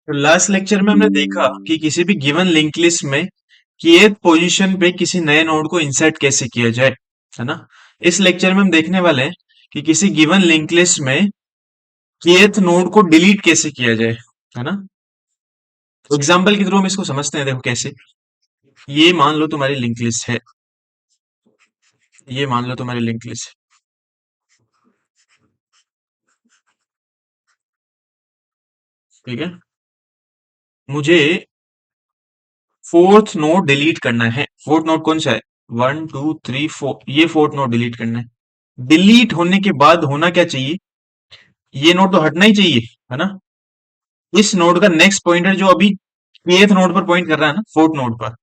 तो last lecture में हमने देखा कि किसी भी गिवन लिंक लिस्ट में kth पोजीशन पे किसी नए नोड को इंसर्ट कैसे किया जाए, है ना। इस लेक्चर में हम देखने वाले हैं कि किसी गिवन लिंक लिस्ट में kth नोड को डिलीट कैसे किया जाए, है ना। तो एग्जांपल के थ्रू हम इसको समझते हैं। देखो कैसे, ये मान लो तुम्हारी लिंक लिस्ट है, ये मान लो तुम्हारी लिंक लिस्ट है, ठीक है। मुझे फोर्थ नोड डिलीट करना है। फोर्थ नोड कौन सा है? 1 2 3 4, ये फोर्थ नोड डिलीट करना है। डिलीट होने के बाद होना क्या चाहिए? ये नोड तो हटना ही चाहिए, है ना। इस नोड का नेक्स्ट पॉइंटर जो अभी kth नोड पर पॉइंट कर रहा है ना, फोर्थ नोड पर,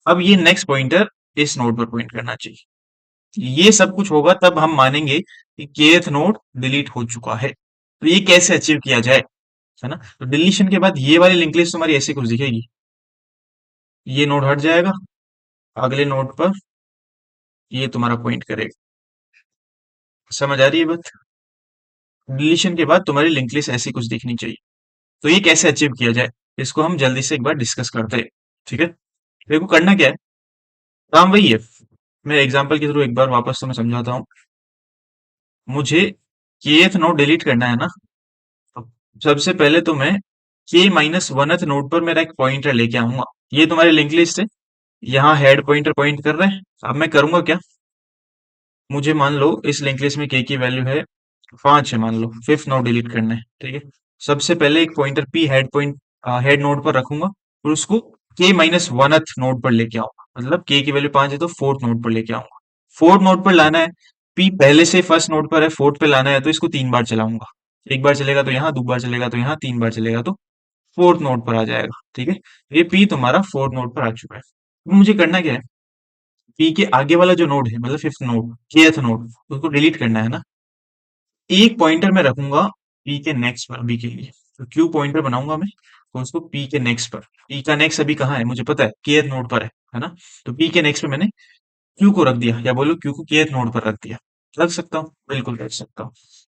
अब ये नेक्स्ट पॉइंटर इस नोड पर पॉइंट करना चाहिए। ये सब कुछ होगा तब हम मानेंगे कि kth नोड डिलीट हो चुका है। तो ये कैसे अचीव किया जाए, है ना। तो डिलीशन के बाद ये वाली लिंक लिस्ट तुम्हारी ऐसी कुछ दिखेगी। ये नोड हट जाएगा, अगले नोड पर ये तुम्हारा पॉइंट करेगा। समझ आ रही है बात? डिलीशन के बाद तुम्हारी लिंक लिस्ट ऐसी कुछ दिखनी चाहिए। तो ये कैसे अचीव किया जाए, इसको हम जल्दी से एक बार डिस्कस करते हैं, ठीक है। देखो करना क्या है, काम वही है। मैं एग्जांपल के थ्रू एक बार वापस तुम्हें समझाता हूँ। मुझे kth नोड डिलीट करना है ना। तो सबसे पहले तो मैं k माइनस वनथ नोड पर मेरा एक पॉइंटर लेके आऊंगा। ये तुम्हारी लिंक लिस्ट है, यहाँ हेड पॉइंटर पॉइंट कर रहे हैं। अब मैं करूंगा क्या, मुझे मान लो इस लिंक लिस्ट में k की वैल्यू है 5 है, मान लो फिफ्थ नोड डिलीट करना है, ठीक है। सबसे पहले एक पॉइंटर p हेड नोड पर रखूंगा और उसको k माइनस वनथ नोड पर लेके आऊंगा। मतलब k की वैल्यू 5 है तो फोर्थ नोड पर लेके आऊंगा। फोर्थ नोड पर लाना है, p पहले से फर्स्ट नोड पर है, फोर्थ पे लाना है तो इसको 3 बार चलाऊंगा। एक बार चलेगा तो यहाँ, 2 बार चलेगा तो यहाँ, 3 बार चलेगा तो फोर्थ नोड पर आ जाएगा, ठीक है। ये p तुम्हारा फोर्थ नोड पर आ चुका है। अब मुझे करना क्या है, p के आगे वाला जो नोड है मतलब फिफ्थ नोड, kth नोड, उसको डिलीट करना है ना। एक पॉइंटर में रखूंगा p के नेक्स्ट पर अभी के लिए। तो q पॉइंटर बनाऊंगा मैं, तो उसको p के नेक्स्ट पर। p का नेक्स्ट अभी कहाँ है मुझे पता है, kth नोड पर है ना। तो p के नेक्स्ट पे मैंने q को रख दिया, या बोलो q को kth नोड पर रख दिया। रख सकता हूँ, बिल्कुल रख सकता हूँ।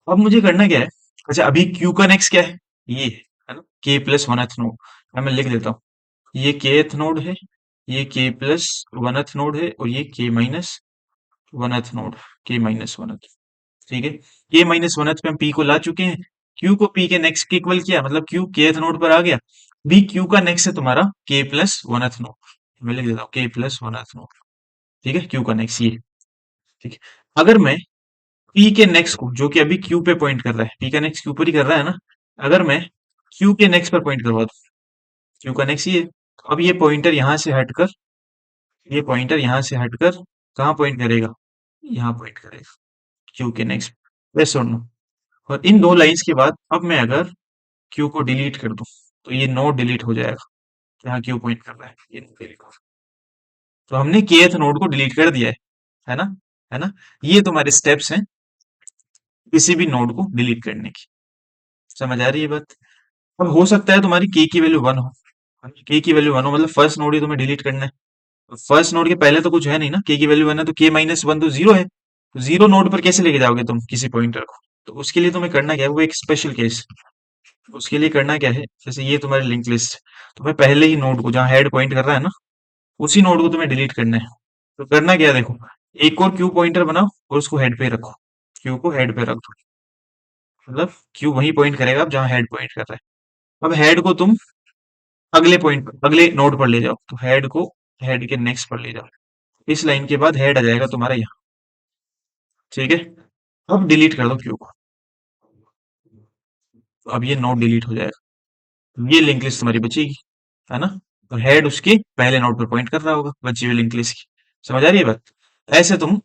अब मुझे करना क्या है, अच्छा अभी q का नेक्स्ट क्या है, ये है ना, k प्लस वनथ नोड। अब मैं लिख देता हूँ, ये kth नोड है, ये k प्लस वनथ नोड है, और ये k minus वनथ node, k minus वनथ, ठीक है। k माइनस वनथ पे हम p को ला चुके हैं, q को p के नेक्स्ट के इक्वल किया, मतलब q kth नोड पर आ गया। b q का नेक्स्ट है तुम्हारा k प्लस वनथ नोड। मैं लिख देता हूँ k प्लस वनथ नोड, ठीक है। q का नेक्स्ट ये, ठीक है। अगर मैं p के नेक्स्ट को, जो कि अभी q पे पॉइंट कर रहा है, p का नेक्स्ट q पर ही कर रहा है ना, अगर मैं q के नेक्स्ट पर पॉइंट करवा दूं, q का नेक्स्ट ये, अब ये पॉइंटर यहां से हटकर, ये पॉइंटर यहां से हटकर कहाँ पॉइंट करेगा, यहाँ पॉइंट करेगा q के नेक्स्ट। यस और नो। और इन दो लाइंस के बाद अब मैं अगर क्यू को डिलीट कर दूं, तो ये नोड डिलीट हो जाएगा। यहाँ क्यू पॉइंट कर रहा है, ये नोड डिलीट हो, तो हमने kth नोड को डिलीट कर दिया है ना, है ना। ये तुम्हारे स्टेप्स हैं किसी भी नोड को डिलीट करने की। समझ आ रही है बात? अब हो सकता है तुम्हारी k की वैल्यू 1 हो, k की वैल्यू 1 हो मतलब फर्स्ट नोड ही तुम्हें डिलीट करना है। फर्स्ट नोड के पहले तो कुछ है नहीं ना, k की वैल्यू 1 है तो k माइनस 1 तो जीरो है। तो जीरो नोड पर कैसे लेके जाओगे तुम किसी पॉइंटर को? तो उसके लिए तुम्हें करना क्या है, वो एक स्पेशल केस। उसके लिए करना क्या है, जैसे ये तुम्हारी लिंक लिस्ट, तुम्हें पहले ही नोड को जहाँ हेड पॉइंट कर रहा है ना, उसी नोड को तुम्हें डिलीट करना है। तो करना क्या है, देखो एक और क्यू पॉइंटर बनाओ और उसको हेड पे रखो, क्यू को हेड पे रख दो। मतलब क्यू वही पॉइंट करेगा अब जहाँ हेड पॉइंट कर रहा है। अब हेड को तुम अगले पॉइंट पर, अगले नोड पर ले जाओ, तो हेड को हेड के नेक्स्ट पर ले जाओ। इस लाइन के बाद हेड आ जाएगा तुम्हारा यहाँ, ठीक है। अब डिलीट कर दो क्यू को, तो अब ये नोड डिलीट हो जाएगा। ये लिंक लिस्ट तुम्हारी बचेगी, है ना। तो हेड उसके पहले नोड पर पॉइंट कर रहा होगा बची हुई लिंक लिस्ट की। समझ आ रही है बात? ऐसे तुम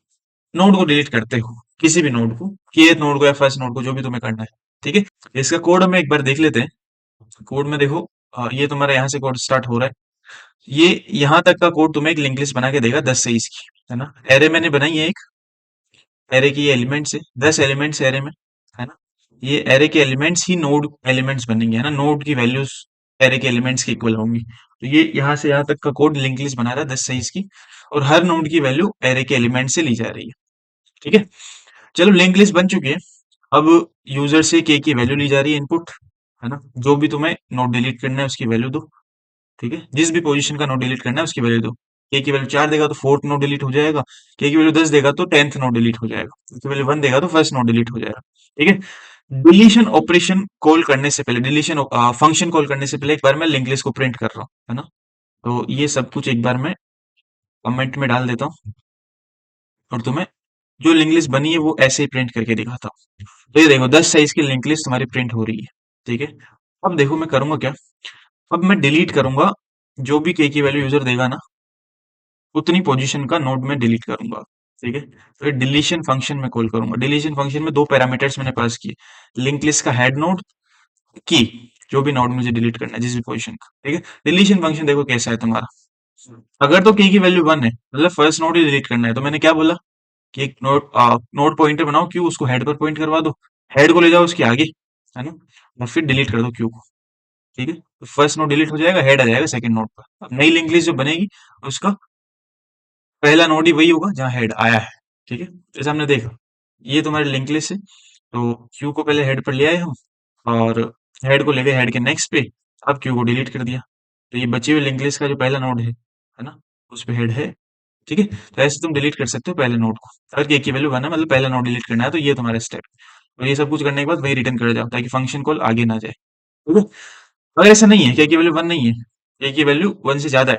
नोड को डिलीट करते हो, किसी भी नोड को, kth नोड को या फर्स्ट नोड को, जो भी तुम्हें करना है, ठीक है। इसका कोड हम एक बार देख लेते हैं। कोड में देखो, ये तुम्हारा यहाँ से कोड स्टार्ट हो रहा है। ये यहाँ तक का कोड तुम्हें एक लिंक लिस्ट बना के देगा 10 से 20 की, है ना। एरे मैंने बनाई है एक, एरे की ये एलिमेंट्स है, 10 एलिमेंट्स एरे में, है ना। ये एरे के एलिमेंट्स ही नोड एलिमेंट्स बनेंगे, है ना। नोड की वैल्यूज एरे के एलिमेंट्स के इक्वल होंगी। तो ये यहाँ से यहाँ तक का कोड लिंक लिस्ट बना रहा है 10 से 20 की, और हर नोड की वैल्यू एरे के एलिमेंट से ली जा रही है, ठीक है। चलो लिंक लिस्ट बन चुकी है। अब यूजर से के की वैल्यू ली जा रही है इनपुट, है ना? जो भी तुम्हें नोट डिलीट करना है उसकी वैल्यू दो। ठीक है, जिस भी पोजीशन का नोट डिलीट करना है उसकी वैल्यू दो। के की वैल्यू 4 देगा तो फोर्थ नोट डिलीट हो जाएगा। के की वैल्यू 10 देगा तो 10th नोट डिलीट हो जाएगा। के की वैल्यू 1 देगा तो फर्स्ट नोट डिलीट हो जाएगा। ठीक है। डिलीशन ऑपरेशन कॉल करने से पहले, डिलीशन फंक्शन कॉल करने से पहले एक बार मैं लिंक लिस्ट को प्रिंट कर रहा हूँ, है ना? तो ये सब कुछ एक बार मैं कमेंट में डाल देता हूँ और तुम्हें जो लिंक लिस्ट बनी है वो ऐसे ही प्रिंट करके दिखाता हूँ। तो ये देखो 10 साइज की लिंक लिस्ट तुम्हारी प्रिंट हो रही है। ठीक है। अब देखो मैं करूंगा क्या। अब मैं डिलीट करूंगा जो भी के की वैल्यू यूजर देगा ना, उतनी पोजीशन का नोड में डिलीट करूंगा। ठीक है। तो डिलीशन फंक्शन में कॉल करूंगा। डिलीशन फंक्शन में दो पैरामीटर्स मैंने पास किए, लिंक लिस्ट का हेड नोड, की, जो भी नोड मुझे डिलीट करना है जिस भी पोजीशन का। ठीक है। डिलीशन फंक्शन देखो कैसा है तुम्हारा। अगर तो की वैल्यू 1 है मतलब फर्स्ट नोड ही डिलीट करना है, तो मैंने क्या बोला कि एक नोड नोड पॉइंटर बनाओ क्यू, उसको हेड पर पॉइंट करवा दो, हेड को ले जाओ उसके आगे, है ना, और फिर डिलीट कर दो क्यू को। ठीक है। तो फर्स्ट नोड डिलीट हो जाएगा, हेड आ जाएगा सेकंड नोड पर। अब नई लिंक लिस्ट जो बनेगी उसका पहला नोड ही वही होगा जहां हेड आया है। ठीक है। जैसे हमने देखा ये तुम्हारी लिंक लिस्ट है, तो क्यू को पहले हेड पर ले आए हम और हेड को ले गए हेड के नेक्स्ट पे। अब क्यू को डिलीट कर दिया, तो ये बची हुई लिंक लिस्ट का जो पहला नोड है ना, उस पे हेड है। ठीक है। तो ऐसे तुम डिलीट कर सकते हो पहले नोड को। अगर के की वैल्यू 1 है मतलब पहला नोड डिलीट करना है, तो ये तुम्हारा स्टेप। और ये सब कुछ करने के बाद वही रिटर्न कर जाओ ताकि फंक्शन कॉल आगे ना जाए। ठीक है। अगर ऐसा नहीं है, के की वैल्यू 1 नहीं है, के की वैल्यू 1 से ज्यादा है,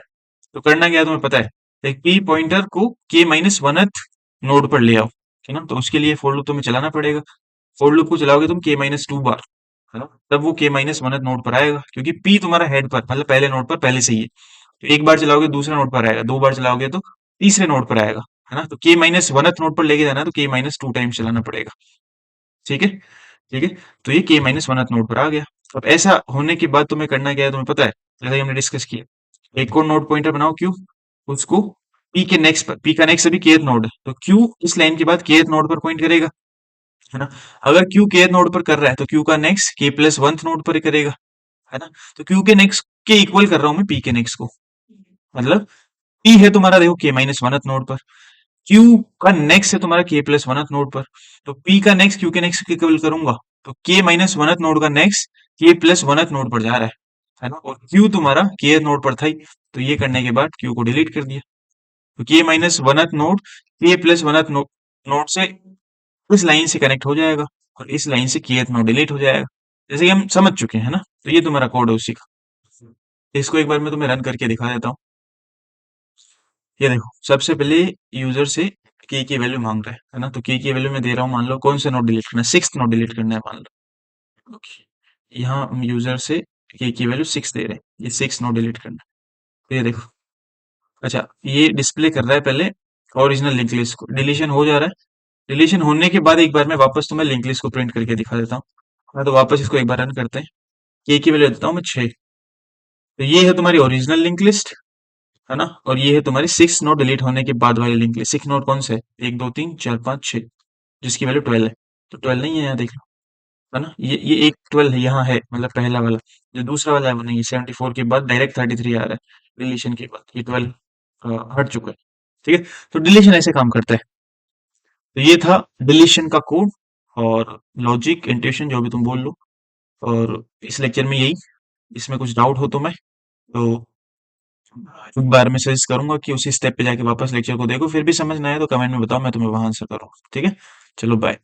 तो करना क्या है तुम्हें पता है। एक पी पॉइंटर को के माइनस वनथ नोड पर ले आओ। ठीक है ना। तो उसके लिए फोर लूप तुम्हें चलाना पड़ेगा। फोर लूप को चलाओगे तुम के माइनस 2 बार, है ना, तब वो के माइनस वनथ नोड पर आएगा, क्योंकि पी तुम्हारा हेड पर मतलब पहले नोड पर पहले से ही है। तो एक बार चलाओगे दूसरे नोड पर आएगा, दो बार चलाओगे तो तीसरे नोड पर आएगा, है ना। तो के माइनस वनथ नोड पर लेके जाना है तो के माइनस 2 टाइम चलाना पड़ेगा। ठीक है। ठीक है। तो ये के माइनस वनथ नोड पर आ गया। अब ऐसा होने के बाद तुम्हें करना क्या है तुम्हें पता है, जैसा कि हमने डिस्कस किया, एक और नोड पॉइंटर बनाओ क्यू, उसको पी के नेक्स्ट पर, पी का नेक्स्ट अभी केथ नोड है तो क्यू इस लाइन के बाद केथ नोड पर पॉइंट करेगा, है ना। अगर क्यू केथ नोड पर कर रहा है तो क्यू का नेक्स्ट के प्लस वंथ नोड पर ही करेगा, है ना। तो क्यू के नेक्स्ट के इक्वल कर रहा हूं मैं पी के नेक्स्ट को, मतलब पी है तुम्हारा देखो के माइनस वनथ नोड पर, क्यू का नेक्स्ट है तुम्हारा के प्लस वनथ नोड पर, तो पी का नेक्स्ट क्यू के नेक्स्ट के इक्वल करूंगा, तो के माइनस वनथ नोड का नेक्स्ट के प्लस वनथ नोड पर जा रहा है ना, और क्यू तुम्हारा के नोड पर था ही। तो ये करने के बाद क्यू को डिलीट कर दिया, तो के माइनस वनथ नोड के प्लस वनथ नोड से इस लाइन से कनेक्ट हो जाएगा और इस लाइन से kth नोड डिलीट हो जाएगा, जैसे कि हम समझ चुके हैं ना। तो ये तुम्हारा कोड है उसी का। इसको एक बार मैं तुम्हें रन करके दिखा देता हूँ। ये देखो सबसे पहले यूजर से की वैल्यू मांग रहा है ना, तो की वैल्यू मैं दे रहा हूँ, मान लो कौन सा नोड डिलीट करना है, सिक्स नोड डिलीट करना है मान लो। ओके। यहाँ हम यूजर से की वैल्यू 6 दे रहे हैं, ये 6 नोड डिलीट करना है। तो ये देखो, अच्छा ये डिस्प्ले कर रहा है पहले ओरिजिनल लिंक लिस्ट को, डिलीशन हो जा रहा है। डिलीशन होने के बाद एक बार मैं वापस तुम्हें लिंक लिस्ट को प्रिंट करके दिखा देता हूँ। हाँ, तो वापस इसको एक बार रन करते हैं। के की वैल्यू देता हूँ मैं 6। तो ये है तुम्हारी ओरिजिनल लिंक लिस्ट, है ना, और ये है तुम्हारी 6 नोड डिलीट होने के बाद वाली लिंक लिस्ट। 6 नोड कौन से है, 1 2 3 4 5 6, जिसकी वैल्यू 12 है। तो 12 नहीं है यहाँ देख लो, है ना, ये एक 12 है यहाँ है, मतलब पहला वाला। जो दूसरा वाला है वो नहीं है, 74 के बाद डायरेक्ट 33 आ रहा है, डिलीशन के बाद ये 12 हट चुका है। ठीक है। तो डिलीशन ऐसे काम करता है। तो ये था डिलीशन का कोड और लॉजिक इंट्यूशन जो भी तुम बोल लो। और इस लेक्चर में यही, इसमें कुछ डाउट हो तो मैं, तो एक बार मैं सजेस्ट करूंगा कि उसी स्टेप पे जाके वापस लेक्चर को देखो, फिर भी समझ ना आए तो कमेंट में बताओ, मैं तुम्हें वहां आंसर करूँ। ठीक है। चलो बाय।